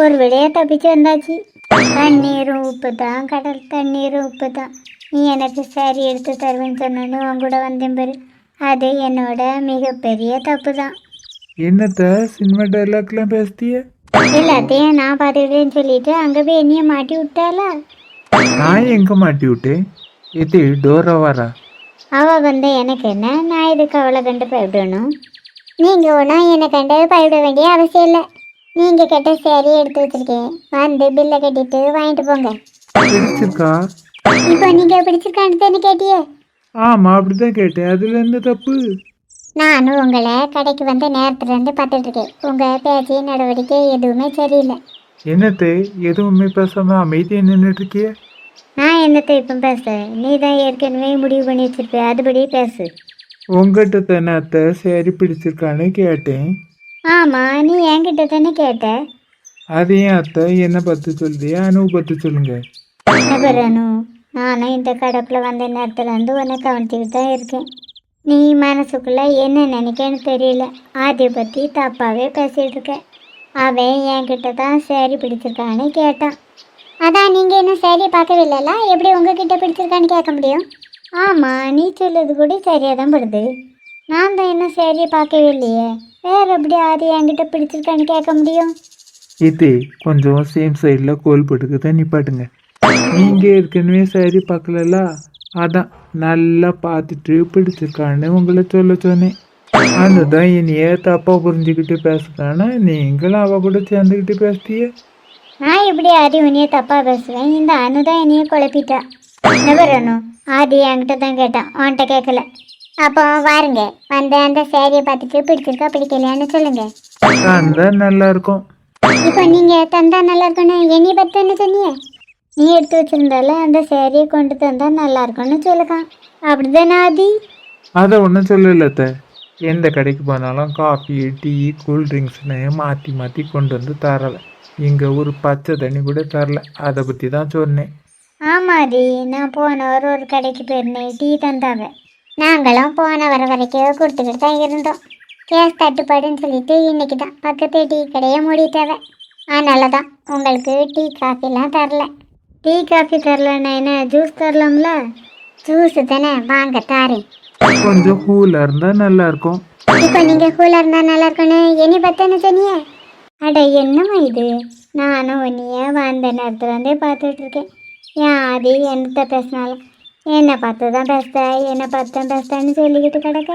ஒரு வழியாக தப்பிச்சு வந்தாச்சு. தண்ணீரும் உப்பு தான், கடல் தண்ணீரும் உப்பு தான். நீ எனக்கு சாரி எடுத்து தருவேன்னு சொன்னோன்னு உன் கூட வந்தேன் பாரு. அது என்னோட மிகப்பெரிய தப்பு தான். என்னத்த சினிமா டைலாக்லாம் பேசுதிய? எல்லாத்தையும் நான் பார்த்துக்கிட்டேன்னு சொல்லிட்டு அங்கே போய் என்னைய மாட்டி விட்டாளா? நான் எங்க மாட்டி விட்டேன்? இது டோரா வரா? அவள் வந்து எனக்கு என்ன, நான் இதுக்கு அவளை கண்டு பயப்படணும்? நீங்கள் ஒன்றும் என்னை கண்டு பயப்பட வேண்டிய அவசியம் இல்லை. நீங்கள் கேட்ட சேரி எடுத்து வச்சிருக்கேன், வந்து பில்லை கட்டிட்டு வாங்கிட்டு போங்க. பிடிச்சிருக்கா? இப்போ நீங்கள் பிடிச்சிருக்கான்னு தானே கேட்டியே? ஆமா, அப்படிதான் கேட்டேன். அதுல என்ன தப்பு? நானும் உங்களை கடைக்கு வந்த நேரத்துலேருந்து பார்த்துட்டு இருக்கேன். உங்கள் பேச்சு நடவடிக்கை எதுவுமே சரியில்லை. என்னத்தை எதுவுமே பேசாம அமைதியா நின்றுட்டு இருக்கிய? நான் என்னத்தை இப்போ பேசுகிறேன்? நீ தான் ஏற்கனவே முடிவு பண்ணி வச்சிருப்ப, அதுபடி பேசு. உங்ககிட்ட தானே அத்தை சேரி பிடிச்சிருக்கான்னு கேட்டேன். ஆமாம், நீ என்கிட்ட தானே கேட்ட. அதையும் அத்தை என்ன பார்த்து சொல்லுது, அனுபவ பார்த்து சொல்லுங்க. அனு, நானும் இந்த கடப்பில் வந்த நேரத்துலேருந்து உன்னை கவனிச்சுக்கிட்டு தான் இருக்கேன். நீ மனசுக்குள்ளே என்ன நினைக்கன்னு தெரியல. அதை பற்றி தப்பாகவே பேசிகிட்டு இருக்க. அவன் என்கிட்ட தான் சேரி பிடிச்சிருக்கான்னு கேட்டான். அதான் நீங்கள் இன்னும் சேரி பார்க்கவே இல்லைல்ல, எப்படி உங்ககிட்ட பிடிச்சிருக்கான்னு கேட்க முடியும்? ஆமாம், நீ சொல்லுறது கூட சரியாக தான் படுது. நான் தான் இன்னும் சேரியை பார்க்கவே இல்லையே, வேறு எப்படி அது என்கிட்ட பிடிச்சிருக்கான்னு கேட்க முடியும்? இது கொஞ்சம் சேம் சைடில் கோல் போட்டுக்கு தான் நிப்பாட்டுங்க. நீங்க ஏற்கனவே சேரி பார்க்கலல்ல, அதான் நல்லா பார்த்துட்டு பிடிச்சிருக்கான்னு உங்களை சொல்ல சொன்னேன். அதுதான் என்னைய தப்பா புரிஞ்சுக்கிட்டு பேசுறான்னு நீங்களும் அவ கூட சேர்ந்துக்கிட்டு பேசுதிய. நான் எப்படி ஆதி உன்னைய தப்பாக பேசுவேன்? இந்த அனு தான் என்னைய குழப்பிட்டா. நபரணும், ஆதி என்கிட்ட தான் கேட்டான், அவன்கிட்ட கேட்கல. அப்போ வாருங்க, வந்து அந்த சேரியை பார்த்துட்டு பிடிச்சிருக்கா பிடிக்கலையான்னு சொல்லுங்க. தந்தா நல்லா இருக்கும். இப்போ நீங்கள் தந்தா நல்லா இருக்குன்னு என்னைய பற்றி என்ன சொன்னீங்க? நீ எடுத்து வச்சிருந்தால அந்த சேரியை கொண்டு தந்தா நல்லா இருக்கும்னு சொல்லுக்கான். அப்படிதானே ஆதி? அதை ஒன்றும் சொல்லலத்த. எந்த கடைக்கு போனாலும் காஃபி டீ கூல்ட்ரிங்க்ஸ்னு மாற்றி மாற்றி கொண்டு வந்து தரலை. இங்கே ஒரு பச்சை தண்ணி கூட தரல. அதை பற்றி தான் சொன்னேன். ஆமாடி, நான் போன ஒரு கடைக்கு போயிருந்தேன், டீ தந்தாங்க. நாங்களும் போன வரைக்கும் கொடுத்துக்கிட்டு தான் இருந்தோம். கேஸ் தட்டுப்பாடுன்னு சொல்லிட்டு இன்னைக்கு தான் பக்கத்து டீ கடையை மூடிட்டாங்க. அதனால தான் உங்களுக்கு டீ காஃபிலாம் தரல. டீ காஃபி தரலன்னா என்ன, ஜூஸ் தரலாம்ல? ஜூஸு தானே, வாங்க தாரேன். கொஞ்சம் கூலாக இருந்தால் நல்லா இருக்கும். இப்போ நீங்கள் கூலாக இருந்தால் நல்லா இருக்குன்னு என்னை பற்றி சொன்னீங்க? அட என்னம்மா இது, நானும் உன்னைய வந்த நேரத்தில் இருந்தே பார்த்துட்ருக்கேன். ஏன் அது என்னத்த பேசினாலும் என்னை பார்த்து தான் பேசுத, என்னை பார்த்து தான் பேசுதான்னு சொல்லிக்கிட்டு கிடக்க.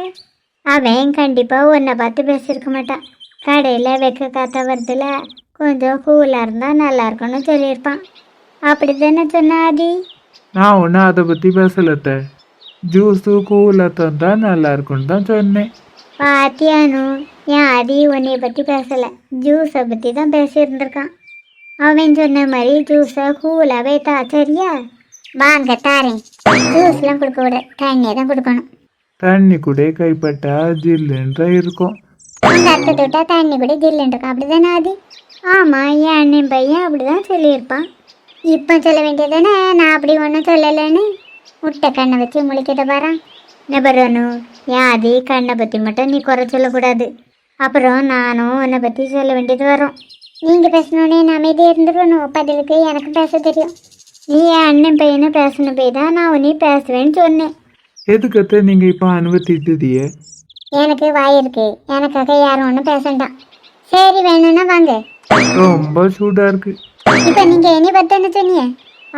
அவன் கண்டிப்பாக உன்னை பார்த்து பேசியிருக்க மாட்டான். கடையில் வெக்க காற்ற வருதுல, கொஞ்சம் கூலாக இருந்தால் நல்லா இருக்கும்னு சொல்லியிருப்பான். அப்படி தானே சொன்ன ஆதி? நான் ஒன்றும் அதை பற்றி பேசலத்த. ஜூஸு கூலாக தந்தால் நல்லா இருக்கும்னு தான் சொன்னேன். பாத்தியானு, ஏன் ஆதி உன்னைய பற்றி பேசலை, ஜூஸை பற்றி தான் பேசியிருந்திருக்கான். அவன் சொன்ன மாதிரி ஜூஸை கூலாகவே தா, சரியா? வாங்க தாரேன். ஜூஸ்லாம் கொடுக்க விட, தண்ணியை தான் கொடுக்கணும். தண்ணி கூட கைப்பட்டா ஜில்லுன்ற இருக்கும். உங்கள் அத்தை தொட்டா தண்ணி கூட ஜில்லுன்னு இருக்கும், அப்படி தானே ஆதி? ஆமாம், என் அண்ணன் பையன் அப்படி தான் சொல்லியிருப்பான். இப்போ சொல்ல வேண்டியதானே, நான் அப்படி ஒன்றும் சொல்லலைன்னு. முட்டை கண்ணை வச்சு முழிக்கிட்ட பாரு. நபரனு, ஏன் ஆதி கண்ணை பற்றி மட்டும் நீ குறை சொல்லக்கூடாது. அப்புறம் நானும் உன்னை பற்றி சொல்ல வேண்டியது வரும். நீங்கள் பேசணுன்னே நான் அமைதியாக இருந்துருவணும். பதிலுக்கு எனக்கு பேச தெரியும். நீ என் அண்ணன் பையனை பேசணும் போய் தான் நான் உன்னை பேசுவேன்னு சொன்னேன். எதுக்கத்த நீங்கள் இப்போ அனுமதிட்டுதிய? எனக்கு வாய் இருக்கு, எனக்காக யாரும் ஒன்றும் பேசண்டாம். சரி, வேணும்னா வாங்க. ரொம்ப சூடாக இருக்கு. இப்போ நீங்கள் என்னை பார்த்து என்ன சொன்னீங்க?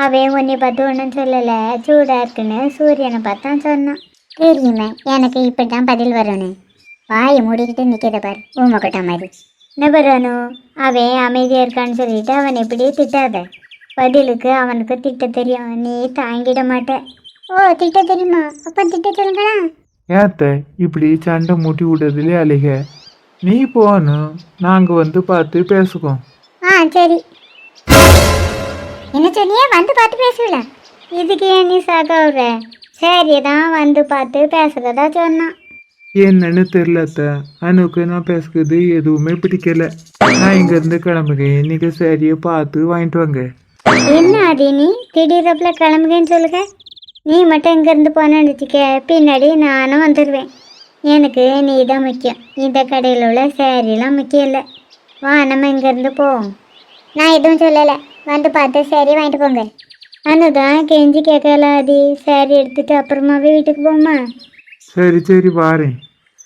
அவன் உன்னை பார்த்து ஒன்றும் சொல்லலை, சூடாக இருக்குன்னு சூரியனை பார்த்து தான் சொன்னான். தெரியுமே, எனக்கு இப்படி தான் பதில் வரணும். வாயை மூடிக்கிட்டு நிற்கிற பாரு, ஊமக்கொட்டா மாதிரி. நபரானு, அவன் அமைதியாக இருக்கான்னு சொல்லிட்டு அவன் எப்படியே திட்டாத. பதிலுக்கு அவனுக்கு திட்ட தெரியும், நீ தாங்கிட மாட்ட. ஓ, திட்ட தெரியுமா? அப்போ திட்ட சொல்லுங்களா? ஏத்த இப்படி சண்டை மூட்டி விடுறதுலே அழிக. நீ போகணும், நாங்கள் வந்து பார்த்து பேசுவோம். ஆ சரி. என்ன சொன்னியே? வந்து பார்த்து பேசல. இதுக்கு ஏன் நீ சாகவுற? சரி தான், வந்து பார்த்து பேசுறதா சொன்னான். என்னன்னு தெரியலத்த. அனுக்கு நான் பேசுறது எதுவுமே பிடிக்கல. நான் இங்கேருந்து கிளம்புறேன். இன்னைக்கு சரியை பார்த்து வாங்கிட்டு வாங்க. என்ன அது, நீ திடீரப்புல கிளம்புகன்னு சொல்லுங்க. நீ மட்டும் இங்கேருந்து போனேன்னு வச்சுக்க, பின்னாடி நானும் வந்துடுவேன். எனக்கு நீ தான் முக்கியம். இந்த கடையில் உள்ள சேரீலாம் முக்கியம் இல்லை. வா, நம்ம இங்கேருந்து போவோம். நான் எதுவும் சொல்லலை, வந்து பார்த்து சரி வாங்கிட்டு போங்க. அனுதான் கெஞ்சி கேட்கல ஆதி, சரி எடுத்துட்டு அப்புறமாவே வீட்டுக்கு போமா. சரி சரி வாரேன்.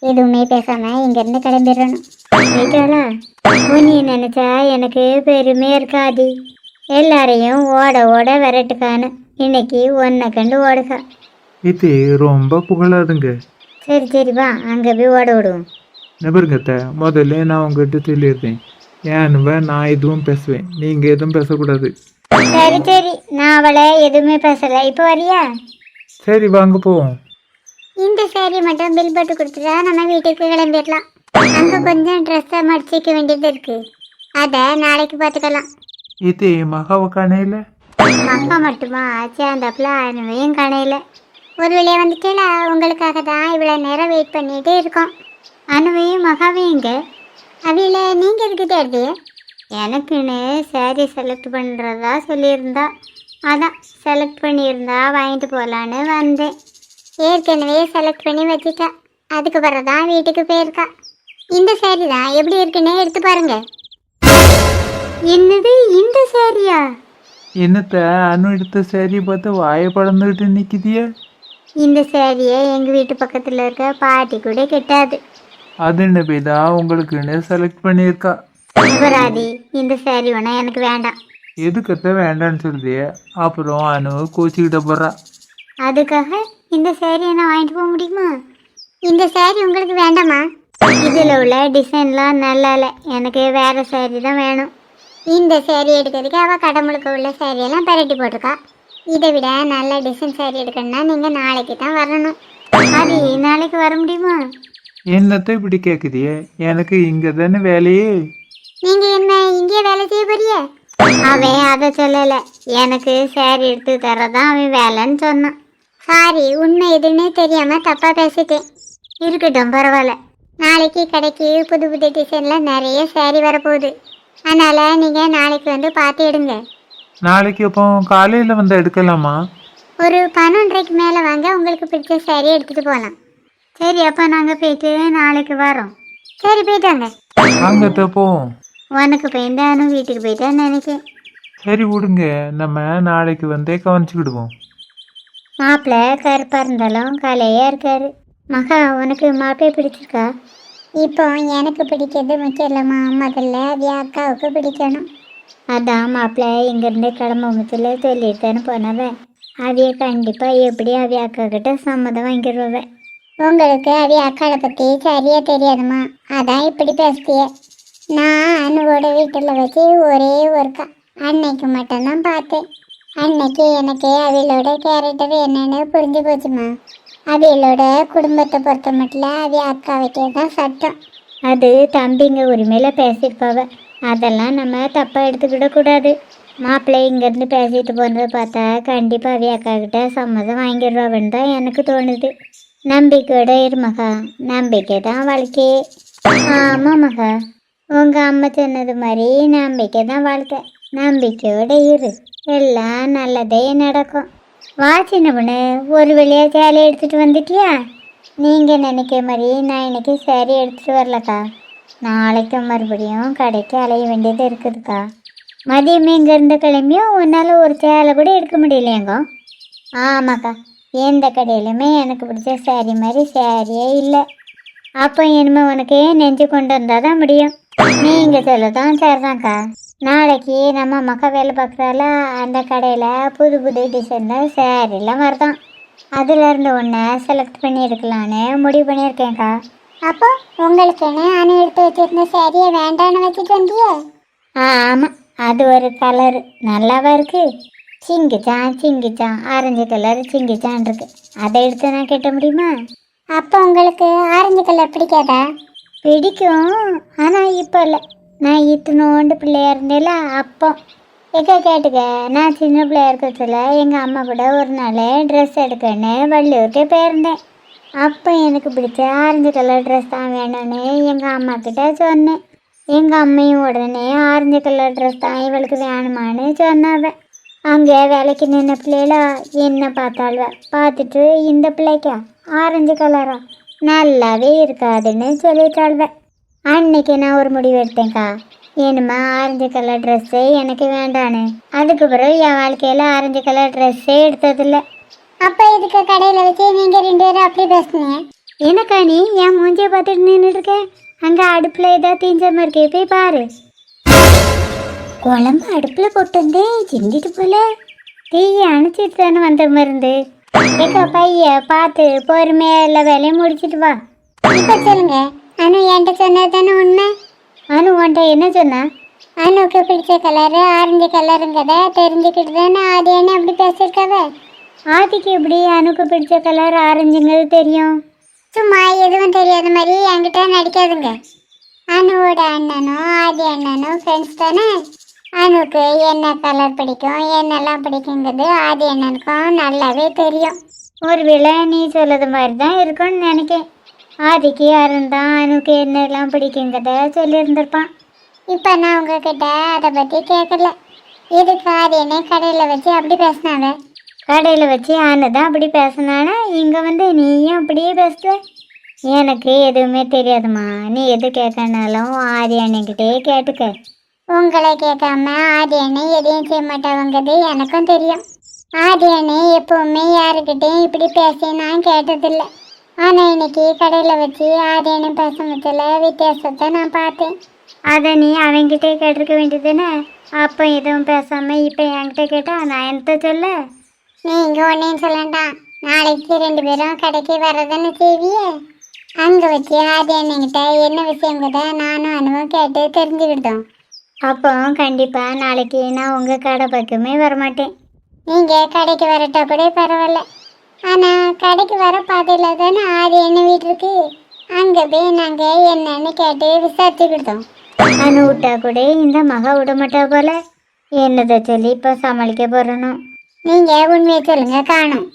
எதுவுமே பேசாம இங்கேருந்து கிளம்பிடணும். போயிட்டாளா? உன்னை நினைச்சா எனக்கு பெருமையா இருக்காதி. எல்லாரையும் ஓட ஓட விரட்டுக்கானு இன்னைக்கு ஒன்றை கண்டு ஓடுகா. இது ரொம்ப புகழாதுங்க. சரி சரி வா, அங்கே போய் ஓட விடுவோம். நபருங்கத்த முதல்ல நான் உங்ககிட்ட சொல்லியிருந்தேன், ஏன்னுவ நான் எதுவும் பேசுவேன், நீங்கள் எதுவும் பேசக்கூடாது. சரி சரி, நான் அவளை எதுவுமே பேசலை. இப்போ வரியா? சரி வாங்க போவோம். இந்த சாரி மட்டும் பில் போட்டு கொடுத்துட்டா நம்ம வீட்டுக்கு கிளம்பிடலாம். அங்கே கொஞ்சம் ட்ரெஸ்ஸை மடிச்சிக்க வேண்டியது இருக்கு, அதை நாளைக்கு பார்த்துக்கலாம். இது மகாவை காணையில். மகா மட்டுமா சேர்ந்தாப்புல அனுவையும் காணையில். ஒரு வழியாக வந்துட்டேல, உங்களுக்காக தான் இவ்வளோ நேரம் வெயிட் பண்ணிகிட்டே இருக்கோம். அனுவையும் மகாவையும் இங்கே அவையில் நீங்கள் எதுக்கு தேடுறிய? எனக்குன்னு சாரி செலக்ட் பண்ணுறதா சொல்லியிருந்தா, அதான் செலக்ட் பண்ணியிருந்தா வாங்கிட்டு போகலான்னு வந்தேன். ஏற்கனவே செலக்ட் பண்ணி வச்சுட்டா, அதுக்கு பிறகு தான் வீட்டுக்கு போயிருக்கா. இந்த சாரி தான் எப்படி இருக்குன்னு எடுத்து பாருங்க. என்னது இந்த சாரியா? என்னத்த அனு எடுத்த சேரீ பார்த்து வாயை பழந்துக்கிட்டு நிற்கிதிய? இந்த சாரியை எங்கள் வீட்டு பக்கத்தில் இருக்க பாட்டி கூட கெட்டாது. அது என்ன பேதா உங்களுக்குன்னு செலக்ட் பண்ணியிருக்கா. யுவராதி, இந்த சாரி வேணா எனக்கு வேண்டாம். எதுக்கத்த வேண்டான்னு சொல்லுதிய? அப்புறம் அனு கோச்சிக்கிட்ட போடுறா. அதுக்காக இந்த சாரியை நான் வாங்கிட்டு போக முடியுமா? இந்த சாரி உங்களுக்கு வேண்டாமா? இதில் உள்ள டிசைன்லாம் நல்லா இல்லை, எனக்கு வேறு சாரி தான் வேணும். இந்த சாரி எடுக்கிறதுக்கு அவள் கடமுழுக்க உள்ள சாரியெல்லாம் பரட்டி போட்டிருக்கா. இதை விட நல்ல டிசைன் சாரி எடுக்கணும்னா நீங்கள் நாளைக்கு தான் வரணும். அது நாளைக்கு வர முடியுமா? என்னத்த இப்படி கேட்குதிய? எனக்கு இங்கே தானே வேலையே. நீங்கள் என்ன இங்கே வேலை செய்ய போறிய? அவன் அதை சொல்லலை, எனக்கு சாரி எடுத்து தரதான் அவன் வேலைன்னு சொன்னான். சாரி, உண்மை எதுன்னே தெரியாமல் தப்பாக பேசிட்டேன். இருக்கட்டும், பரவாயில்ல. நாளைக்கு கடைக்கு புது புது டிசைனில் நிறைய சாரி வரப்போகுது. அதனால் நீங்கள் நாளைக்கு வந்து பார்த்து எடுங்க. நாளைக்கு அப்போ காலையில் வந்து எடுக்கலாமா? ஒரு 12:30க்கு மேலே வாங்க, உங்களுக்கு பிடிச்ச சாரி எடுத்துகிட்டு போகலாம். சரி, அப்போ நாங்கள் போயிட்டு நாளைக்கு வரோம். சரி, போயிட்டாங்க. அங்கத்த போவோம். உனக்கு போயிருந்தானும் வீட்டுக்கு போயிட்டான்னு நினைக்கிறேன். சரி விடுங்க, நம்ம நாளைக்கு வந்தே கவனிச்சுக்கிடுவோம். மாப்பிள்ளை கருப்பாக இருந்தாலும் கலையாக இருக்காரு. மகா, உனக்கு மாப்பிள்ளை பிடிச்சிருக்கா? இப்போ எனக்கு பிடிக்கிறது முக்கியம் இல்லைம்மா, முதல்ல அது அக்காவுக்கு பிடிக்கணும். அதான் மாப்பிள்ளை இங்கேருந்து கிளம்ப முச்சில் சொல்லிட்டான்னு போனவன். அவைய கண்டிப்பாக எப்படி அவைய அக்கா கிட்ட சம்மதம் வாங்கிடுவ. உங்களுக்கு அவைய அக்காவை பற்றி சரியாக தெரியாதுமா, அதான் இப்படி பேசுதிய. நான் அனுவோட வீட்டில் வச்சு ஒரே ஒருக்கா அன்னைக்கு மட்டும்தான் பார்த்தேன். அன்னைக்கு எனக்கு அவியலோட கேரக்டர் என்னன்னு புரிஞ்சு போச்சுமா. அவியலோட குடும்பத்தை பொறுத்த மட்டும் அவிய அக்கா வைக்க தான் சட்டம். அது தம்பிங்க உரிமையில் பேசியிருப்பாவ, அதெல்லாம் நம்ம தப்பாக எடுத்துக்கிடக்கூடாது. மாப்பிள்ளை இங்கேருந்து பேசிட்டு போனதை பார்த்தா கண்டிப்பாக அவிய அக்கா கிட்ட சம்மதம் வாங்கிடுவான்னு தான் எனக்கு தோணுது. நம்பிக்கையோட இரு மகா, நம்பிக்கை தான் வாழ்க்கை. ஆமாம் மகா, உங்கள் அம்மா சொன்னது மாதிரி நம்பிக்கை தான் வாழ்க்கை. நம்பிக்கையோட இரு, எல்லாம் நல்லதே நடக்கும். வா சின்ன பொண்ணு, ஒரு வழியாக சேலை எடுத்துகிட்டு வந்துட்டியா? நீங்கள் நினைக்கிற மாதிரி நான் இன்னைக்கு சேரீ எடுத்துகிட்டு வரலக்கா. நாளைக்கு மறுபடியும் கடைக்கு அலைய வேண்டியது இருக்குதுக்கா. மதியமே இங்கேருந்து கிளம்பியும் உன்னால் ஒரு சேலை கூட எடுக்க முடியலையேங்க. ஆமாக்கா, எந்த கடையிலுமே எனக்கு பிடிச்ச சேரீ மாதிரி சேரீயே இல்லை. அப்போ இனிமேல் உனக்கு நெஞ்சு கொண்டு வந்தால் தான் முடியும். நீங்கள் சொல்ல தான் சரிதான்க்கா. நாளைக்கு நம்ம மக்கா வேலை பார்க்குறால, அந்த கடையில் புது புது டிசைனில் சேரீலாம் வருதான். அதுலேருந்து ஒன்றை செலக்ட் பண்ணி எடுக்கலான்னு முடிவு பண்ணியிருக்கேன்க்கா. அப்போ உங்களுக்குன்னு அணு எடுத்து வச்சுருந்த சேரீயை வேண்டான்னு வச்சுட்டு வந்தியே? ஆமாம், அது ஒரு கலரு நல்லாவா இருக்குது. சிங்கிச்சான் ஆரஞ்சு கலர் சிங்கிச்சான் இருக்கு. அதை எடுத்து நான் கட்ட முடியுமா? அப்போ உங்களுக்கு ஆரஞ்சு கலர் பிடிக்காதா? பிடிக்கும், ஆனால் இப்போ இல்லை. நான் இத்தினோண்டு பிள்ளையா இருந்தேல அப்போ. கேட்டுக்க, நான் சின்ன பிள்ளையா இருக்கிறதுல எங்கள் அம்மா கூட ஒரு நாள் ட்ரெஸ் எடுக்கன்னு வள்ளியூருக்கே போயிருந்தேன். அப்போ எனக்கு பிடிச்ச ஆரஞ்சு கலர் ட்ரெஸ் தான் வேணும்னு எங்கள் அம்மா கிட்ட சொன்னேன். எங்கள் அம்மையும் உடனே ஆரஞ்சு கலர் ட்ரெஸ் தான் இவளுக்கு வேணுமான்னு சொன்னாவ. அங்கே வேலைக்கு நின்ன பிள்ளைகளா என்ன பார்த்துட்டு இந்த பிள்ளைக்கா ஆரஞ்சு கலரா நல்லாவே இருக்காதுன்னு சொல்லிட்டாள்வ. அன்னைக்கு நான் ஒரு முடிவு எடுத்தேன்க்கா. என்னம்மா ஆரஞ்சு கலர் ட்ரெஸ்ஸு எனக்கு வேண்டானு. அதுக்கு பிறகு என் வாழ்க்கையில் ஆரஞ்சு கலர் ட்ரெஸ்ஸே எடுத்ததில்ல. அப்போ இதுக்கு கடையில் வச்சு நீங்கள் 2 பேரும் அப்படி பேசுனீங்க. எனக்கா நீ என் மூஞ்சியை பார்த்துட்டு நின்றுட்டு இருக்க? அங்கே அடுப்பில் ஏதோ தீஞ்ச மாதிரி இருக்கே, போய் பாரு. குழம்பு அடுப்பில் போட்டு சிந்திட்டு போல தீயை அணைச்சிட்டு தானே வந்த மருந்து. ஏக்கா பைய பார்த்து பொறுமையாக எல்லா வேலையும் முடிச்சிட்டு வா. இப்போ சொல்லுங்க, அனு என்கிட்ட சொன்னது தானே உண்மை? அனு உன்ட்ட என்ன சொன்னா? அனுக்கு பிடிச்ச கலரு ஆரஞ்சு கலருங்கதை தெரிஞ்சுக்கிட்டு தானே ஆதி என்ன அப்படி பேசியிருக்காவ. ஆதிக்கு எப்படி அனுக்கு பிடிச்ச கலர் ஆரஞ்சுங்கிறது தெரியும்? சும்மா எதுவும் தெரியாத மாதிரி என்கிட்ட நடிக்காதுங்க. அனுவோட அண்ணனும் ஆதி அண்ணனும் ஃப்ரெண்ட்ஸ் தானே. அனுக்கு என்ன கலர் பிடிக்கும் என்னெல்லாம் பிடிக்குங்கிறது ஆதி அண்ணனுக்கும் நல்லாவே தெரியும். ஒருவேளை நீ சொல்லது மாதிரி தான் இருக்கும்னு நினைக்கேன். ஆதிக்கு அருந்தான் அனுக்கு என்னெல்லாம் பிடிக்குங்கிறத சொல்லியிருந்திருப்பான். இப்போ நான் உங்ககிட்ட அதை பற்றி கேட்கல. இதுக்கு ஆதி என்ன கடையில் வச்சு அப்படி பேசினாங்க. கடையில் வச்சு அனு தான் அப்படி பேசினானா இங்கே வந்து நீயும் அப்படியே பேசுத? எனக்கு எதுவுமே தெரியாதுமா. நீ எது கேட்கனாலும் ஆதி அண்ணிக்கிட்டே கேட்டுக்க. உங்களை கேட்காம ஆதி அண்ணி எதையும் செய்ய மாட்டாங்கிறது எனக்கும் தெரியும். ஆதி அண்ணி எப்பவுமே யாருக்கிட்டையும் இப்படி பேசி நான் கேட்டதில்லை. ஆனால் இன்னைக்கு கடையில் வச்சு ஆதி அண்ணி பேசுனதில் வித்தியாசத்தை நான் பார்த்தேன். அதை நீ அவங்கிட்டே கேட்டிருக்க வேண்டியதுன்னு. அப்போ எதுவும் பேசாமல் இப்போ என்கிட்ட கேட்டால் நான் என்னத்த சொல்ல? நீங்கள் ஒன்றையும் சொல்லண்டாம். நாளைக்கு 2 பேரும் கடைக்கு வரதானே செய்வியே. அங்கே வச்சு ஆதி அண்ணங்கிட்ட என்ன விஷயங்கிறத நானும் அனுவும் கேட்டு தெரிஞ்சுக்கிட்டோம். அப்போ கண்டிப்பாக நாளைக்கு நான் உங்கள் கடை பக்கமே வரமாட்டேன். நீங்கள் கடைக்கு வரட்டா கூட பரவாயில்ல. ஆனால் கடைக்கு வர பாதையில் தானே ஆதி என்ன வீடு இருக்கு. அங்கே போய் நாங்கள் என்னன்னு கேட்டு விசாரிச்சுக்கிட்டோம். அனு விட்டா கூட இந்த மகா விட மாட்டா போல. என்னதை சொல்லி இப்போ சமாளிக்க போகிறணும். நீங்கள் உண்மையை சொல்லுங்க காணும்.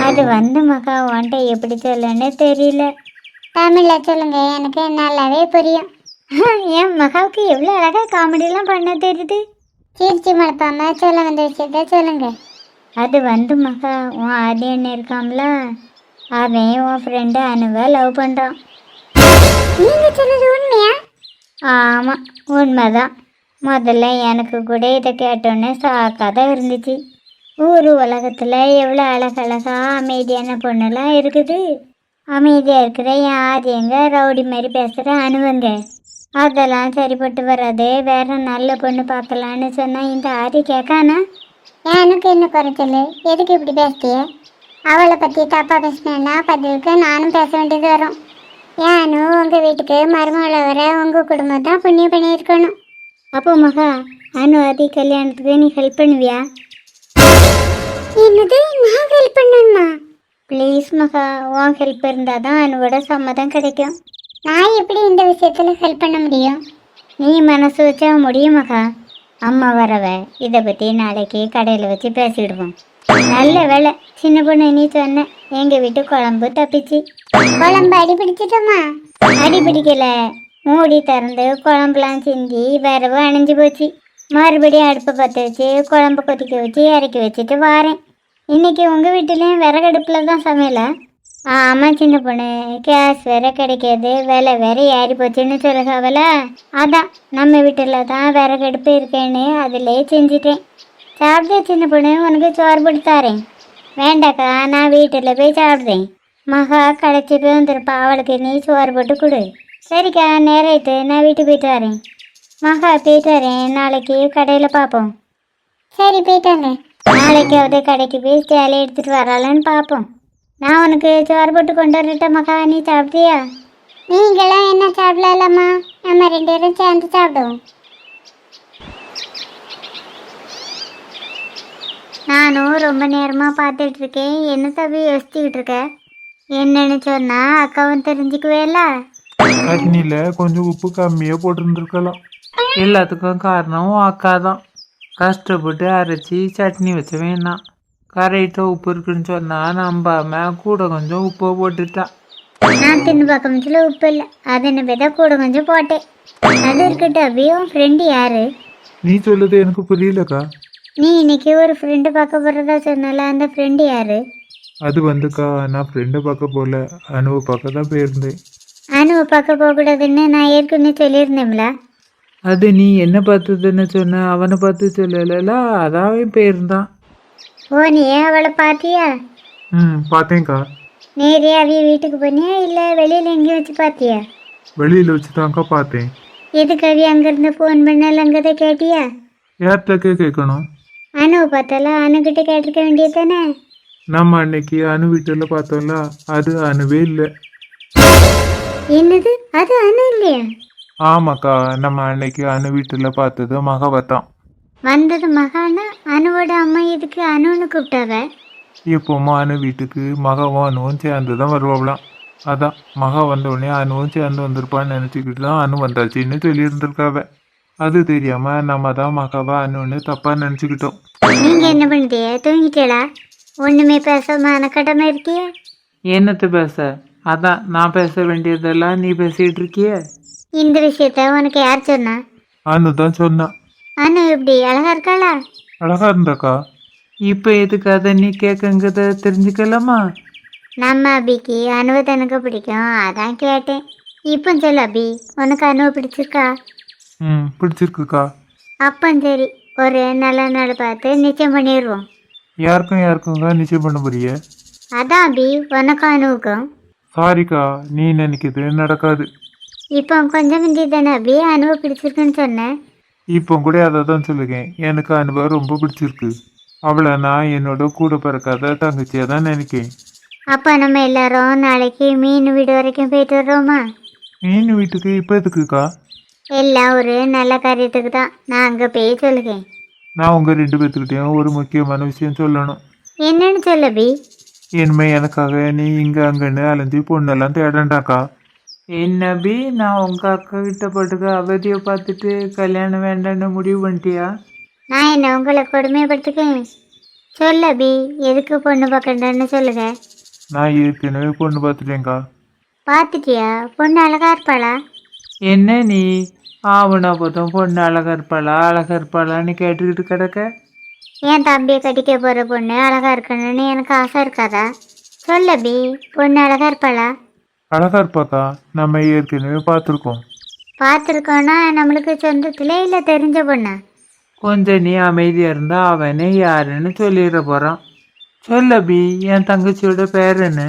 அது வந்து மகா உன்ட்ட எப்படி சொல்லுன்னு தெரியல. தமிழில் சொல்லுங்க, எனக்கு நல்லாவே புரியும். என் மகாவுக்கு எவ்வளோ அழகாக காமெடியெலாம் பண்ண தெரியுது. சிரிச்சு மழப்பாம சொல்ல வந்த விஷயத்த சொல்லுங்க. அது வந்து மகா உன் ஆதி அண்ணன் இருக்காம்ல, அவன் உன் ஃப்ரெண்டு அனுவை லவ் பண்ணுறான். நீங்கள் சொன்னது உண்மையா? ஆமாம், உண்மைதான். முதல்ல எனக்கு கூட இதை கேட்டோன்னே சாக்காக தான் இருந்துச்சு. ஊர் உலகத்தில் எவ்வளோ அழகழகா அமைதியான பொண்ணுலாம் இருக்குது. அமைதியாக இருக்கிற என் ஆதியங்க ரவுடி மாதிரி பேசுகிற அனுவங்க அதெல்லாம் சரிப்பட்டு வராது. வேற நல்ல பொண்ணு பார்க்கலான்னு சொன்னால் இந்த ஆதி கேட்கானா? எனக்கு என்ன குறைச்சல்? எதுக்கு இப்படி பேசிட்டிய? அவளை பற்றி தப்பாக பேசினேன்னா பதிலுக்கு நானும் பேச வேண்டியது வரும். ஏன்னு உங்கள் வீட்டுக்கு மருமகளை வர உங்கள் குடும்பம் தான் புண்ணியம் பண்ணியிருக்கணும். அப்போ மகா அனு ஆதி கல்யாணத்துக்கு நீ ஹெல்ப் பண்ணுவியா? என்னது, நான் ஹெல்ப் பண்ணணுமா? ப்ளீஸ் மகா, உன் ஹெல்ப் இருந்தால் தான் அனுவோட சம்மதம் கிடைக்கும். நான் எப்படி இந்த விஷயத்தில் ஹெல்ப் பண்ண முடியும்? நீ மனசு வச்சா முடியும் மகா. அம்மா வரவ இதை பற்றி நாளைக்கு கடையில் வச்சு பேசிடுவோம். நல்ல வேலை சின்ன பொண்ணு நீ சொன்ன. எங்கள் வீட்டு குழம்பு தப்பிச்சு. குழம்பு அடி பிடிச்சிட்டோமா? அடி பிடிக்கல, மூடி திறந்து குழம்புலாம் சிந்தி வரவு அணைஞ்சு போச்சு. மறுபடியும் அடுப்பை பற்ற வச்சு குழம்பு கொதிக்க வச்சு இறக்கி வச்சுட்டு வாரேன். இன்னைக்கு உங்கள் வீட்டிலையும் விறகடுப்பில் தான் சமையலா? ஆமாம் சின்ன பொண்ணு, கேஸ் வேற கிடைக்காது, விலை வேற ஏறி போச்சுன்னு சொல்லுகாவல. அதான் நம்ம வீட்டில் தான் விறகடுப்பு இருக்கேன்னு அதிலே செஞ்சிட்டேன். சாப்பிட்டே சின்ன பொண்ணு, உனக்கு சோறு போட்டு தாரேன். வேண்டாக்கா, நான் வீட்டில் போய் சாப்பிட்றேன். மகா கடைச்சி போய் வந்துருப்பா, அவளுக்கு நீ சோறு போட்டு கொடு. சரிக்கா, நேராயிட்டு நான் வீட்டுக்கு போயிட்டு வரேன். மகா போயிட்டு வரேன், நாளைக்கு கடையில் பார்ப்போம். சரி போயிட்டாங்க. நாளைக்காவது கடைக்கு போய் சேலை எடுத்துகிட்டு வராளான்னு பார்ப்போம். நான் உனக்கு சோறு போட்டு கொண்டு வரட்ட மகா, நீ சாப்பிட்டியா? நீங்களாம் என்ன சாப்பிடலாமா? நம்ம 2 பேரும் சேர்ந்து சாப்பிடுவோம். நானும் ரொம்ப நேரமாக பார்த்துட்டு இருக்கேன். என்ன தம்பி யோசிச்சுக்கிட்டு இருக்க? என்னன்னு சொன்னா அக்காவும் தெரிஞ்சுக்குவேல. சட்னியில் கொஞ்சம் உப்பு கம்மியாக போட்டுருந்துருக்கலாம். எல்லாத்துக்கும் காரணம் அக்கா தான். கஷ்டப்பட்டு அரைச்சி சட்னி வச்ச வேணாம். கரெக்டாக உப்பு இருக்குன்னு சொன்னால் நம்பாம கூட கொஞ்சம் உப்பை போட்டுட்டா. நான் தின்னு பக்கத்துல உப்பு இல்லை, அது என்ன பேதா கூட கொஞ்சம் போட்டேன். அது இருக்கட்டும். அப்படியே ஃப்ரெண்டு யாரு? நீ சொல்லுது எனக்கு புரியலக்கா. நீ இன்னைக்கு ஒரு ஃப்ரெண்டு பார்க்க போகிறதா சொன்னல, அந்த ஃப்ரெண்டு யாரு? அது வந்துக்கா, நான் ஃப்ரெண்டை பார்க்க போகல, அனுவை பார்க்க தான் போயிருந்தேன். அனுவை பார்க்க போகக்கூடாதுன்னு நான் ஏற்கனவே சொல்லியிருந்தேன்ல. அது நீ என்ன பார்த்ததுன்னு சொன்ன, அவனை பார்த்து சொல்லல, அதான் அவன் பேருந்தான். ஓ, நீ அவளை பார்த்தியா? பார்த்தேன்க்கா. நேரே அவிய வீட்டுக்கு போனியா இல்லை வெளியில் எங்கேயும் வச்சு பார்த்தியா? வெளியில் வச்சு தான்க்கா பார்த்தேன். எதுக்கு அவி அங்கேருந்து ஃபோன் பண்ணல, அங்கே தான் கேட்டியா? யார்கிட்ட கேட்கணும்? அனுவை பார்த்தால அணுகிட்ட கேட்டிருக்க வேண்டியது தானே? நம்ம அன்னைக்கு அணு வீட்டில் பார்த்தோம்ல, அது அணுவே இல்லை. என்னது, அது அணு இல்லையா? ஆமாக்கா, நம்ம அன்னைக்கு அணு வீட்டில் பார்த்தது மகாவை தான். வந்தது மகானா? அணுவோட அம்மா எதுக்கு அணுன்னு கூப்பிட்டாவ? எப்போமா அணு வீட்டுக்கு மகாவும் அணுவும் சேர்ந்து தான் வருவாங்களாம். அதான் மகா வந்த உடனே அணுவும் சேர்ந்து வந்திருப்பான்னு நினச்சிக்கிட்டு தான் அணு வந்தாச்சுன்னு சொல்லியிருந்திருக்காவ. அது தெரியாமல் நம்ம தான் மகாவா அணுன்னு தப்பாக நினச்சிக்கிட்டோம். நீங்கள் என்ன பண்ணுதிய, தூங்கிட்டேளா? ஒன்றுமே பேசாம அணக்கடமை இருக்கிய? என்னத்தை பேச? அதான் நான் பேச வேண்டியதெல்லாம் நீ பேசிகிட்டு இருக்கிய. இந்த விஷயத்த உனக்கு யார் சொன்னா? அணு தான் சொன்னான். அனு எப்படி அழகா இருக்காளா? அழகா இருந்தாக்கா. இப்போ எதுக்கு அதை நீ கேட்குங்கிறத தெரிஞ்சுக்கலாமா? நம்ம அபிக்கு அணுவை தனக்கு பிடிக்கும், அதான் கேட்டேன். இப்போ சொல்லு அபி, உனக்கு அணுவை பிடிச்சிருக்கா? பிடிச்சிருக்குக்கா. அப்போ சரி, ஒரு நல்ல நாள் பார்த்து நிச்சயம் பண்ணிடுவோம். யாருக்குங்க நிச்சயம் பண்ண போறிய? அதான் அபி, உனக்கும் அணுவுக்கும். சாரிக்கா, நீ நினைக்கிறது நடக்காது. இப்போ கொஞ்சம் முந்தி தானே அபி அணுவை பிடிச்சிருக்குன்னு சொன்னேன். இப்போ கூட அதை தான் சொல்லுவேன். எனக்கு அனுபவ ரொம்ப பிடிச்சிருக்கு. அவளை நான் என்னோட கூட பிறக்காத தங்கச்சியாக தான் நினைக்கேன். அப்போ நம்ம எல்லாரும் நாளைக்கு மீன் வீடு வரைக்கும் போயிட்டு வர்றோமா? மீன் வீட்டுக்கு இப்போ எதுக்குக்கா? எல்லாம் ஒரு நல்ல காரியத்துக்கு தான், நான் அங்கே போய் சொல்லுவேன். நான் உங்கள் 2 பேர்த்துக்கிட்டையும் ஒரு முக்கியமான விஷயம் சொல்லணும். என்னன்னு சொல்லு அபி. இனிமே எனக்காக நீ இங்கே அங்கன்னு அலைஞ்சி பொண்ணெல்லாம் தேடண்டாக்கா. என்ன பி, நான் உங்கள் அக்கா கிட்ட போட்டுக்க அவதியை பார்த்துட்டு கல்யாணம் வேண்டான்னு முடிவு பண்ணிட்டியா? நான் என்ன உங்களை கொடுமைப்படுத்துக்கேன்? சொல்லு அபி, எதுக்கு பொண்ணு பார்க்கண்டன்னு சொல்லுங்க. நான் ஏற்கனவே பொண்ணு பார்த்துட்டேங்க்கா. பார்த்துட்டியா? பொண்ணு அழகா இருப்பாளா? என்ன நீ ஆவணா பார்த்தோம் பொண்ணு அழகா இருப்பாளான்னு கேட்டுக்கிட்டு கிடக்க? என் தம்பியை கட்டிக்க போகிற பொண்ணு அழகா இருக்கணும்னு எனக்கு ஆசை இருக்காதா? சொல்லு அபி, பொண்ணு அழகா இருப்பாளா? அழகா இருப்பாக்கா. நம்ம ஏற்கனவே பார்த்துருக்கோம். பார்த்துருக்கோன்னா நம்மளுக்கு சொந்தத்தில் இல்லை தெரிஞ்ச பொண்ணா? கொஞ்சம் நீ அமைதியாக இருந்தா அவனே யாருன்னு சொல்லிட போகிறான். சொல்லபி, என் தங்கச்சியோட பேர் என்ன?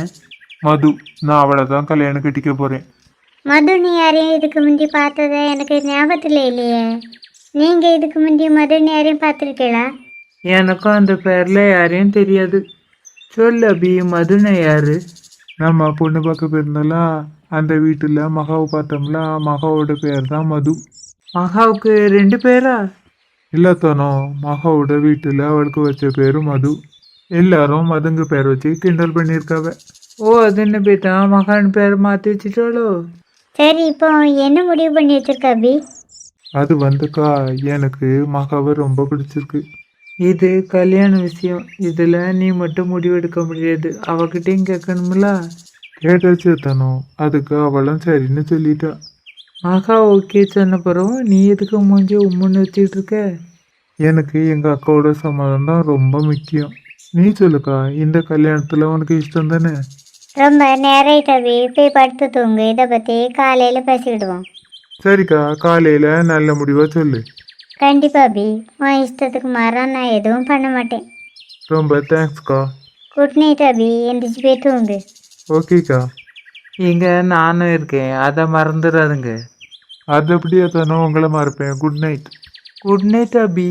மது. நான் அவளை தான் கல்யாணம் கட்டிக்க போகிறேன். மது, நீ யாரையும் இதுக்கு முந்தி பார்த்ததா எனக்கு ஞாபகத்தில் இல்லையே. நீங்கள் இதுக்கு முந்தி மதுன்னு யாரையும் பார்த்துருக்கீங்களா? எனக்கும் அந்த பேரில் யாரையும் தெரியாது. சொல்லபி, மதுனை யாரு? நம்ம பொண்ணு பார்க்க போயிருந்தோம்லாம், அந்த வீட்டில் மகாவை பார்த்தோம்ல, மகாவோட பேர் தான் மது. மகாவுக்கு 2 பேரா? இல்லத்தானோ, மகாவோட வீட்டில் அவளுக்கு வச்ச பேரு மது. எல்லாரும் மதுங்க பேர் வச்சு கிண்டல் பண்ணியிருக்காவ. ஓ, அது என்ன பேத்தா மகான் பேர் மாற்றி வச்சுட்டாளோ? சரி, இப்போ என்ன முடிவு பண்ணி வச்சிருக்க அபி? அது வந்துக்கா, எனக்கு மகாவை ரொம்ப பிடிச்சிருக்கு. இது கல்யாண விஷயம். இதில் நீ மட்டும் முடிவெடுக்க முடியாது, அவகிட்டையும் கேட்கணும்ல. கேட்டாச்சு தானோ, அதுக்கு அவளும் சரின்னு சொல்லிட்டா. மகா ஓகே சொன்ன பிறகு நீ எதுக்கு மூஞ்சி உம்முன்னு வச்சுட்டு இருக்க? எனக்கு எங்கள் அக்காவோட சம்மதம் தான் ரொம்ப முக்கியம். நீ சொல்லுக்கா, இந்த கல்யாணத்தில் உனக்கு இஷ்டம் தானே? ரொம்ப நேரம் அபி, போய் படுத்து தூங்கு. இதை பற்றி காலையில் பேசிக்கிடுவோம். சரிக்கா, காலையில் நல்ல முடிவாக சொல்லு. கண்டிப்பாக அபி, உன் இஷ்டத்துக்கு மாறா நான் எதுவும் பண்ண மாட்டேன். ரொம்ப தேங்க்ஸ்க்கா. குட் நைட் அபி, எந்திரிச்சு போய் தூங்கு. ஓகேக்கா. இங்கே நானும் இருக்கேன், அதை மறந்துடாதுங்க. அது அப்படியே தானே உங்களை மறப்பேன். Good night. குட் நைட் அபி.